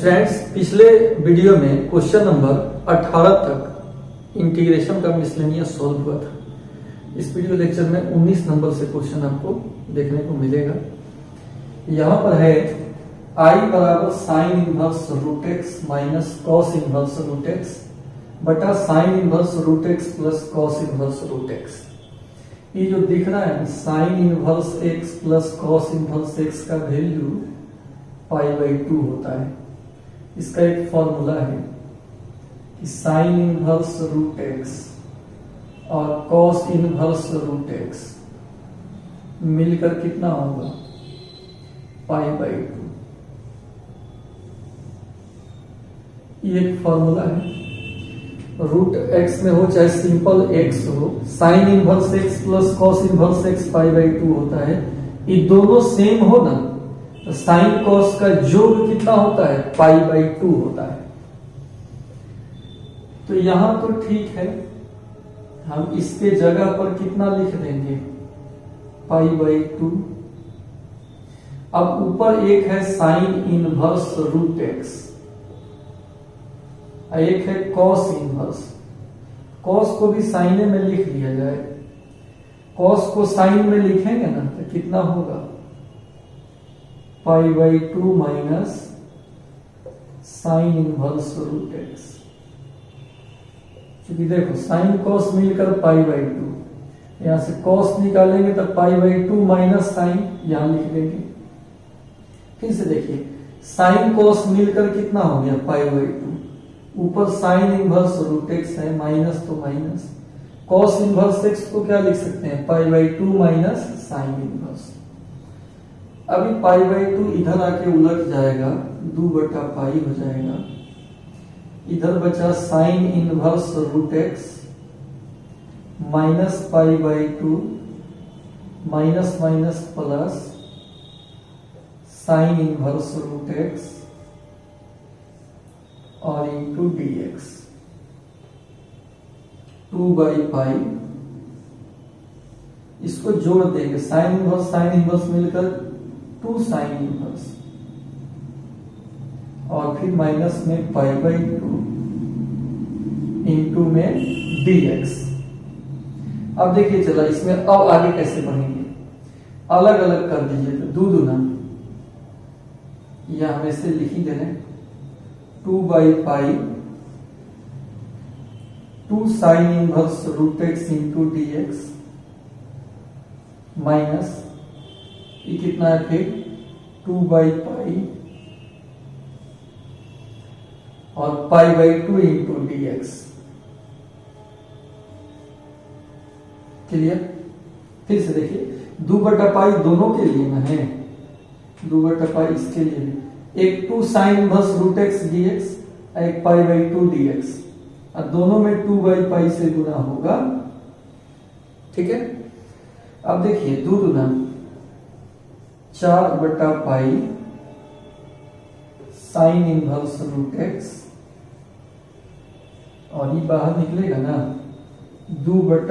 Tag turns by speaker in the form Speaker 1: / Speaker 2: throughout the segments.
Speaker 1: Friends, पिछले video में question number 18 तक इंटीग्रेशन का मिसलेनियस सॉल्व हुआ था। इस वीडियो लेक्चर में 19 नंबर से क्वेश्चन आपको देखने को मिलेगा। यहाँ पर है I बराबर sine inverse root x minus cos inverse root x बटा sine inverse root x plus cos inverse root x. ये जो दिख रहा है sine inverse x plus cos inverse x का वैल्यू π/2 होता है। इसका एक फॉर्मूला है कि साइन इनवर्स रूट एक्स और कॉस इनवर्स रूट एक्स मिलकर कितना होगा π/2। ये एक फॉर्मूला है। रूट एक्स में हो चाहे सिंपल एक्स हो, sine inverse x plus cos inverse x π/2 होता है। ये दोनों सेम हो ना तो साइन कॉस का योग कितना होता है π/2 होता है। तो यहां तो ठीक है, हम इसके जगह पर कितना लिख देंगे π/2। अब ऊपर एक है साइन इनवर्स रूट एक्स, एक है कॉस इनवर्स। कॉस को भी साइन में लिख लिया जाए। कॉस को साइन में लिखेंगे ना तो कितना होगा π/2 minus sine inverse root x. क्योंकि देखो साइन कॉस मिलकर π/2, यहां से कॉस निकालेंगे तो π/2 माइनस साइन यहां लिख देंगे। फिर से देखिए साइन कॉस मिलकर कितना हो गया π/2। ऊपर साइन इनवर्स रूट एक्स है, माइनस तो माइनस, कॉस इनवर्स एक्स को क्या लिख सकते हैं π/2 माइनस साइन इनवर्स। अभी π/2 इधर आके उलट जाएगा, 2/π हो जाएगा। इधर बचा sine inverse root x minus π/2 minus minus plus sine inverse root x और इंटू dx 2/π। इसको जोड़ देंगे, साइन इनवर्स मिलकर 2 साइन इनवर्स और फिर माइनस में π/2 इंटू में dx। अब देखिए चला इसमें अब आगे कैसे बढ़ेंगे, अलग अलग कर दीजिए तो 2 दूना या हम ऐसे लिख ही दे रहे 2/π 2 sine inverse root x into dx minus ये कितना है फिर 2/π और π/2 इंटू dx। क्लियर? फिर से देखिए 2/π दोनों के लिए ना है, 2/π इसके लिए भी, एक 2 sine inverse root x dx, एक π/2 dx, और दोनों में 2/π से गुना होगा। ठीक है, अब देखिए 2 दूना 4/π साइन इनवर्स रूट एक्स और ये बाहर निकलेगा ना 2/π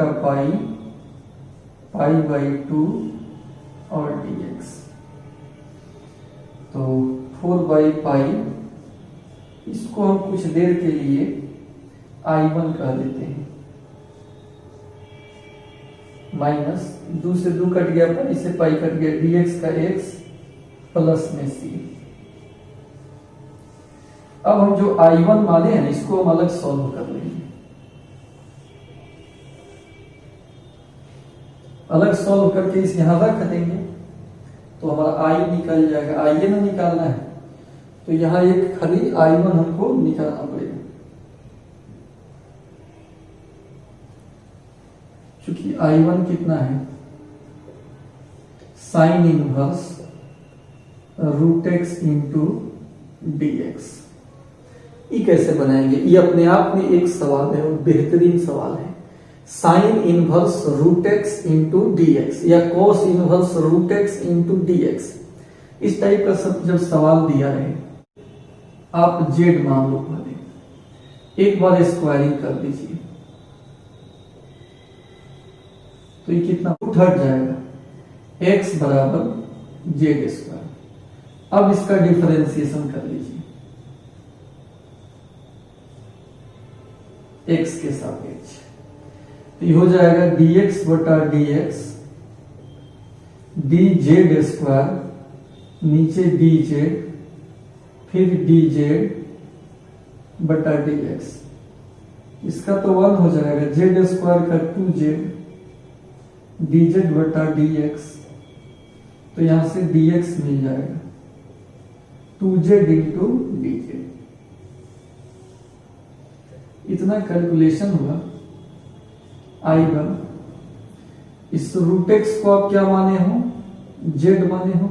Speaker 1: π/2 और dx। तो 4/π इसको हम कुछ देर के लिए I1 कह देते हैं, माइनस 2 से 2 कट गया, पाई से पाई कट गया, dx का x प्लस में c। अब हम जो I1 माने हैं इसको हम अलग सॉल्व कर लेंगे। अलग सॉल्व करके इस यहां रख देंगे तो हमारा I निकल जाएगा। I ना निकालना है तो यहां एक खाली I1 हमको निकालना पड़ेगा, क्योंकि I1 कितना है sine inverse root x into dx। ये कैसे बनाएंगे, ये अपने आप में एक सवाल है और बेहतरीन सवाल है। Sine inverse root x into dx या cos inverse root x into dx, इस टाइप का सब जब सवाल दिया है, आप z मान लो पहले, एक बार स्क्वायरिंग कर दीजिए तो ये कितना रूट हट जाएगा, x बराबर z स्क्वायर। अब इसका डिफरेंशिएशन कर लीजिए, एक्स के सापेक्ष। तो ये हो जाएगा dx बटा dx dz स्क्वायर, नीचे dz, फिर dz बटा dx। इसका तो 1 हो जाएगा, z स्क्वायर का 2z dz बटा dx, तो यहां से dx मिल जाएगा 2z इंटू dz। इतना कैलकुलेशन हुआ I1। इस रूट एक्स को आप क्या माने हो, z माने हो,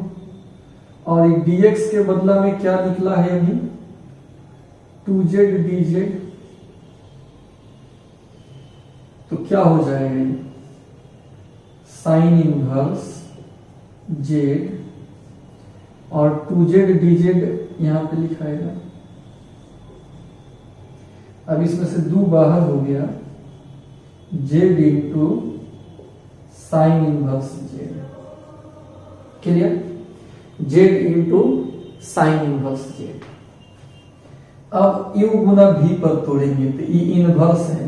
Speaker 1: और dx के बदला में क्या निकला है अभी 2z dz। तो क्या हो जाएगा ये साइन इनवर्स z और 2z dz यहां पे लिखाएगा। अब इसमें से 2 बाहर हो गया, z into sine inverse z। Clear, z into sine inverse z। अब u गुना v पर तोड़ेंगे तो e इनवर्स है,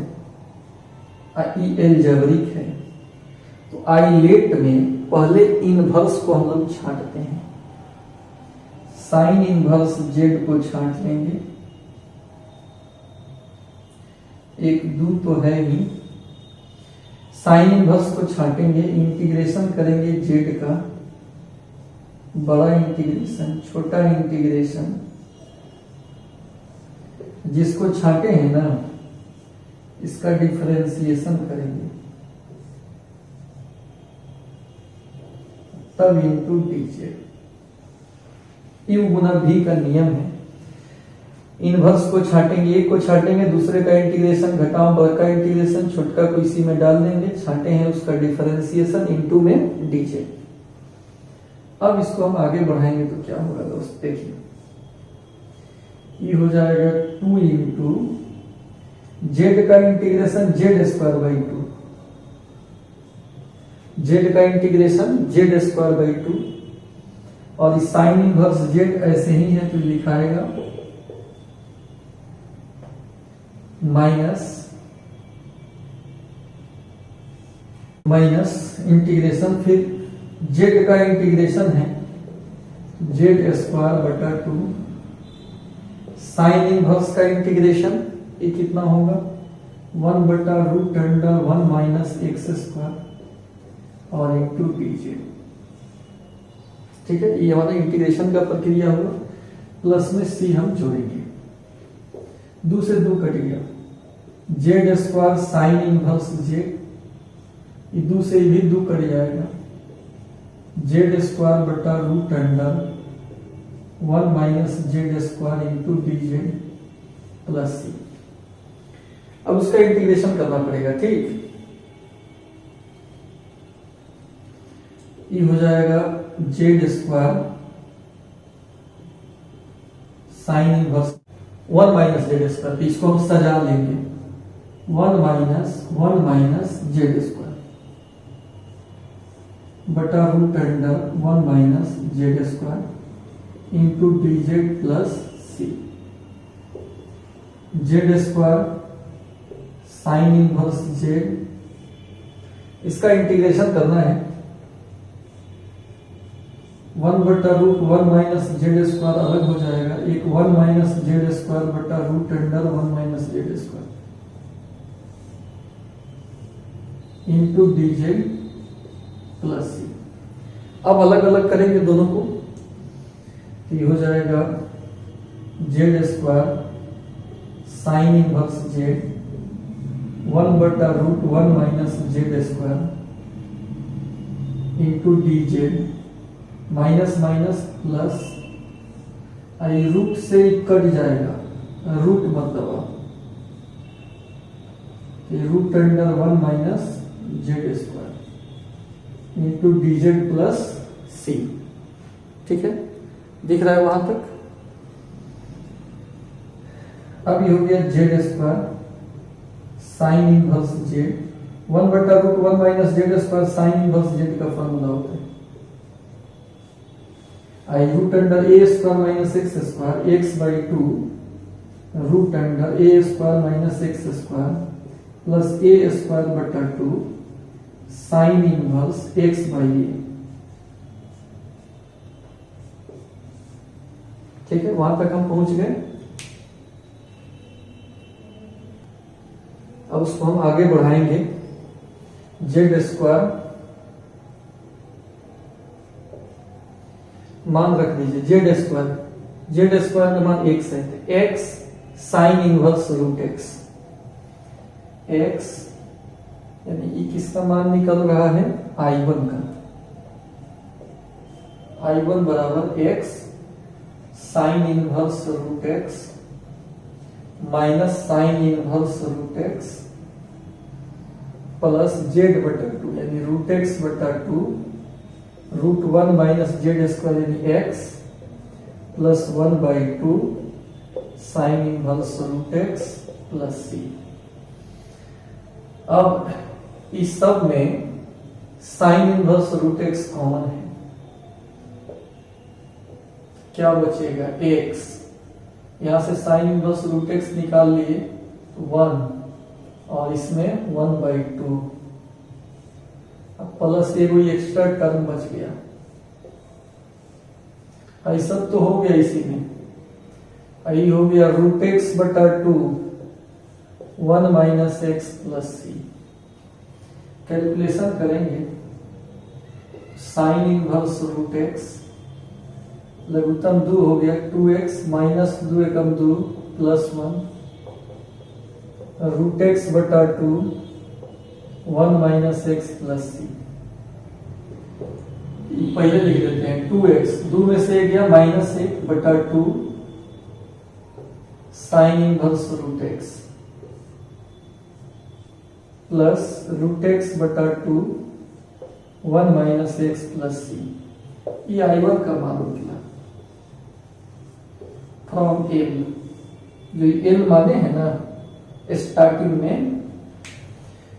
Speaker 1: ई एलजेब्रिक है, तो आई लेट में पहले इनवर्स को हम लोग छांटते हैं। साइन इनवर्स जेड को छांट लेंगे, 1 2 तो है ही। साइन इनवर्स को छांटेंगे, इंटीग्रेशन करेंगे जेड का, बड़ा इंटीग्रेशन छोटा इंटीग्रेशन, जिसको छांटे हैं ना इसका डिफरेंशिएशन करेंगे, तब इंटू डीजे। यू गुना भी का नियम है, इनवर्स को छाटेंगे, एक को छाटेंगे, दूसरे का इंटीग्रेशन घटाओ, बड़ा का इंटीग्रेशन छोटका को इसी में डाल देंगे, छाटे हैं उसका डिफरेंशिएशन इंटू में डीजे। अब इसको हम आगे बढ़ाएंगे तो क्या होगा दोस्त, देखिए ये हो जाएगा 2 इंटू जेड का integration Z square by 2, Z का इंटीग्रेशन जेड स्क्वायर बाई 2, और इस साइन इनवर्स जेड ऐसे ही है तो लिखाएगा माइनस इंटीग्रेशन, फिर जेड का इंटीग्रेशन है जेड स्क्वायर बटा 2, साइन इनवर्स का इंटीग्रेशन ये कितना होगा 1 बटा root under 1 minus x square और इंटू डीजे। ठीक है, ये हमारा इंटीग्रेशन का प्रक्रिया होगा, प्लस में सी हम जोड़ेंगे, 2 से 2 कट गया, z square sine inverse z, 2 से भी 2 कट जाएगा, जेड स्क्वायर बटा root under 1 minus z square into dz plus C. अब उसका इंटीग्रेशन करना पड़ेगा, ठीक। ये हो जाएगा z square sine inverse 1 minus z square, इसको हम सजा लेंगे 1 माइनस जेड स्क्वायर बटा root under 1 minus z square into dz plus C. Z square sine inverse z, इसका इंटीग्रेशन करना है 1 बटा रूट 1 माइनस जेड स्क्वायर अलग हो जाएगा, एक 1 माइनस जेड स्क्वायर बटा root under 1 minus z square into dz plus C. अब अलग अलग करेंगे दोनों को, तो ये हो जाएगा z square sine inverse z 1 बटा root 1 minus z square into d z, minus minus plus, root से कट जाएगा, रूट मतलब root under 1 minus z square into d z plus C. ठीक है, दिख रहा है वहां तक। अब ये हो गया z square sine inverse z 1 बटा root 1 minus z square sine inverse z का फॉर्मूला होता है I root under A square minus x square x by 2 root under A square minus x square plus A square बटा 2 sine inverse x by A. ठीक है, वहां तक हम पहुंच गए। अब उसको हम आगे बढ़ाएंगे। जेड स्क्वायर मान रख दीजिए, जेड स्क्वायर का मान एक्स है, x sine inverse root x, x यानी ये किसका मान निकल रहा है, I1 का। I1 बराबर x sine inverse root x minus sine inverse root x plus z बटा 2 यानी रूट एक्स बटा 2 रूट 1 माइनस जेड स्क्वायर यानी x plus 1 by 2 sine inverse root x plus C. अब इस सब में sine inverse root x common है, क्या बचेगा एक्स, यहां से साइन इनवर्स रूट एक्स निकाल लिए तो 1 और इसमें 1 बाई 2, अब प्लस एक कोई एक्स्ट्रा टर्म बच गया। आई सब तो हो गया इसी में, आई हो गया रूट एक्स बटा 2 1 माइनस एक्स प्लस सी। कैलकुलेशन करेंगे, साइन इनवर्स रूट एक्स लघुत्तम 2 हो गया 2x माइनस 2 एकम 2 प्लस 1 रूट एक्स बटा 2 1 माइनस एक्स प्लस सी। पहले लिख देते हैं 2x, 2 में से गया माइनस 1 बटा 2 sine inverse root x plus root x बटा 2 1 माइनस एक्स प्लस सी। ये I1 का मान निकला फ्रॉम एल, जो एल माने है ना स्टार्टिंग में,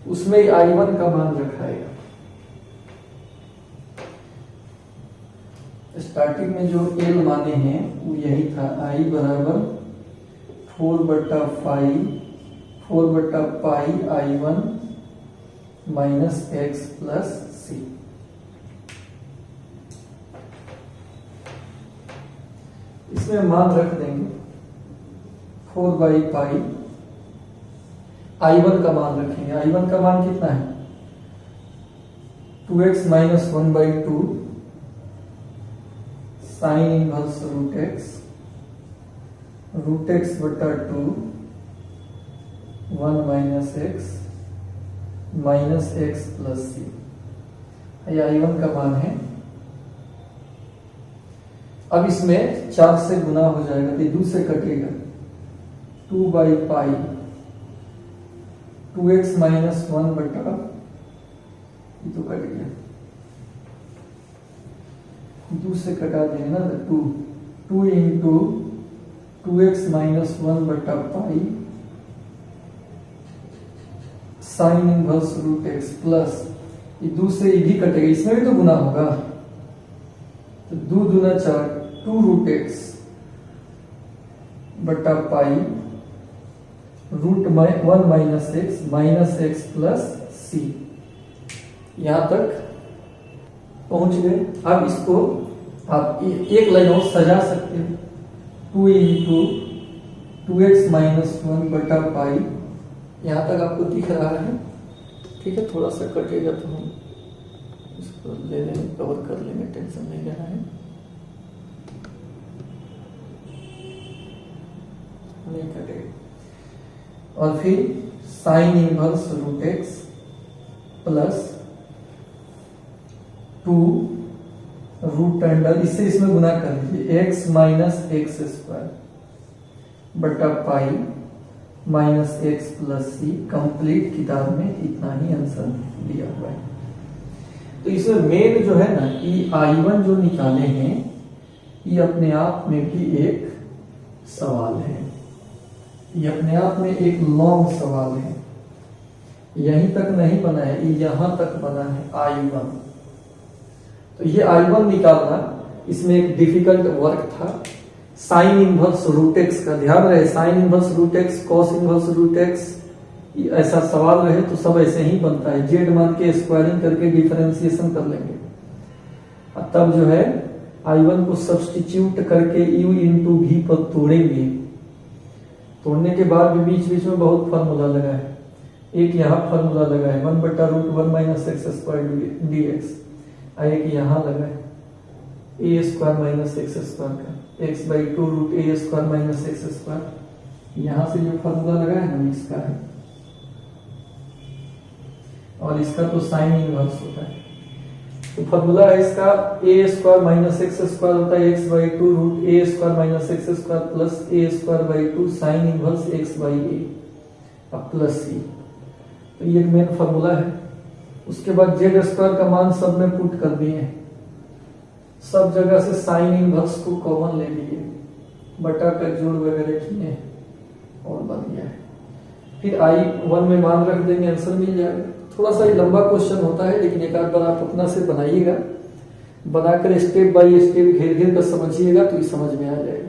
Speaker 1: उसमें I1 का मान रखाएगा। स्टार्टिंग में जो एल माने हैं वो यही था, I बराबर 4 बटा 5 I1 माइनस एक्स प्लस सी। इसमें मान रख देंगे 4 बाई पाई, I1 का मान रखेंगे। I1 का मान कितना है 2x minus 1 by 2 sine inverse root x बटा 2 1 माइनस एक्स प्लस सी। ये I1 का मान है। अब इसमें 4 से गुना हो जाएगा तो 2 से कटेगा, 2 बाई पाई 2x माइनस 1 बटा, ये तो कट गया, 2 से कटा देंगे ना तो 2 इंटू 2x माइनस 1 बटा pi sine inverse root x plus, ये 2 से ये भी कटेगा, इसमें भी तो गुना होगा तो 2 दूना 4 2 रूट एक्स बटा pi root 1 minus x plus C. यहां तक पहुंच गए। अब इसको आप एक लाइन और सजा सकते हो, 2 इंटू 2x माइनस 1 बटा पाई, यहां तक आपको दिख रहा है। ठीक है, थोड़ा सा कटेगा तो हम इसको ले लेंगे, कवर कर लेंगे, टेंशन नहीं लेना है, नहीं कटेगा। और फिर sine inverse root x plus 2 root under, इससे इसमें गुना कर लीजिए, x माइनस एक्स स्क्वायर बटा पाई माइनस एक्स प्लस सी। कंप्लीट किताब में इतना ही आंसर दिया हुआ है। तो इसमें मेन जो है ना कि I1 जो निकाले हैं, ये अपने आप में भी एक सवाल है, ये अपने आप में एक लॉन्ग सवाल है। यहीं तक नहीं बना है, ये यहां तक बना है I1। तो ये I1 निकालना इसमें एक डिफिकल्ट वर्क था। साइन इनवर्स रूट एक्स का। ध्यान रहे, sine inverse root x, cos inverse root x, ऐसा सवाल रहे तो सब ऐसे ही बनता है। जेड मान के स्क्वायरिंग करके डिफरेंशिएशन कर लेंगे, और तब जो है I1 को सब्सटीट्यूट करके u इंटू वी पर तोड़ेंगे। तोड़ने के बाद भी बीच बीच में बहुत फार्मूला लगा है। एक यहाँ फार्मूला लगा है 1/√1 minus x square D x, और एक यहाँ लगा है ए स्क्वायर माइनस एक्स स्क्वायर का, x/2√a² माइनस एक्स स्क्वायर। यहाँ से जो फार्मूला लगा है ना इसका है, और इसका तो साइन इनवर्स होता है। तो फॉर्मूला है इसका a² माइनस एक्स स्क्वायर होता है x/2√a² minus x square plus a²/2 sine inverse x/a अब प्लस c। तो ये एक मेन फॉर्मूला है। उसके बाद जेड स्क्वायर का मान सब में पुट कर दिए, सब जगह से साइन इनवर्स को कॉमन ले लिए, बटा का जोड़ वगैरह किए और बन गया है। फिर I1 में मान रख देंगे, आंसर मिल जाएगा। थोड़ा सा लंबा क्वेश्चन होता है, लेकिन एक आध बार आप अपना से बनाइएगा, बनाकर स्टेप बाय स्टेप घेर घेर कर समझिएगा तो ये समझ में आ जाएगा।